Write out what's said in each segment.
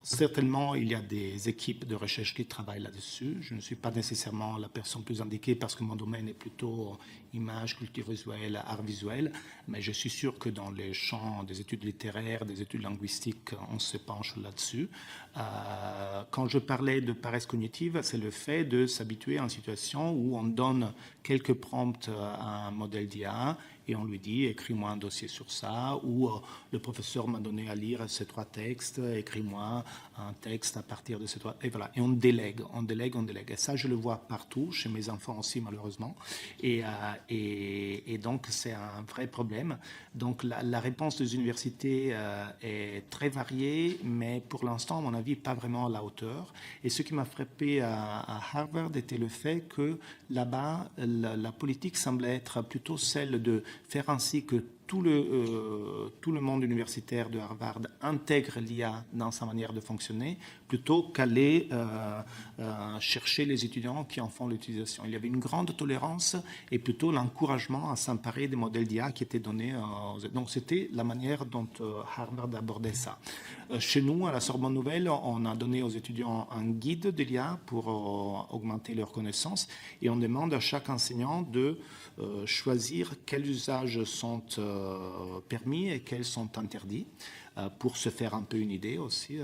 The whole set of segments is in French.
Certainement, il y a des équipes de recherche qui travaillent là-dessus. Je ne suis pas nécessairement la personne plus indiquée parce que mon domaine est plutôt image, culture visuelle, art visuel, mais je suis sûr que dans les champs des études littéraires, des études linguistiques, on se penche là-dessus. Quand je parlais de paresse cognitive, c'est le fait de s'habituer à une situation où on donne quelques prompts à un modèle d'IA et on lui dit écris-moi un dossier sur ça, ou le professeur m'a donné à lire ces 3 textes, écris-moi un texte à partir de ces 3, et voilà, et on délègue, on délègue, on délègue. Et ça, je le vois partout, chez mes enfants aussi malheureusement, et donc c'est un vrai problème. Donc la réponse des universités est très variée, mais pour l'instant, à mon avis, pas vraiment à la hauteur. Et ce qui m'a frappé à Harvard était le fait que là-bas, la politique semblait être plutôt celle de faire ainsi que tout le monde universitaire de Harvard intègre l'IA dans sa manière de fonctionner, plutôt qu'aller chercher les étudiants qui en font l'utilisation. Il y avait une grande tolérance et plutôt l'encouragement à s'emparer des modèles d'IA qui étaient donnés. Donc c'était la manière dont Harvard abordait ça. Chez nous, à la Sorbonne Nouvelle, on a donné aux étudiants un guide de l'IA pour augmenter leurs connaissances et on demande à chaque enseignant de choisir quels usages sont permis et quels sont interdits pour se faire un peu une idée aussi.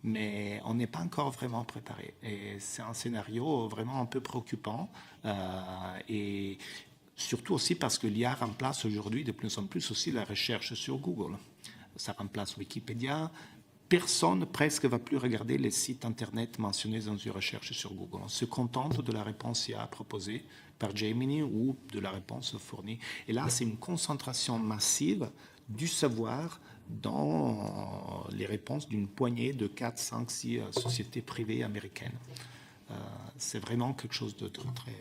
Mais on n'est pas encore vraiment préparé. Et c'est un scénario vraiment un peu préoccupant. Et surtout aussi parce que l'IA remplace aujourd'hui de plus en plus aussi la recherche sur Google. Ça remplace Wikipédia. Personne presque ne va plus regarder les sites internet mentionnés dans une recherche sur Google. On se contente de la réponse IA proposée par Gemini ou de la réponse fournie. Et là, c'est une concentration massive du savoir dans les réponses d'une poignée de 4, 5, 6 sociétés privées américaines. C'est vraiment quelque chose de très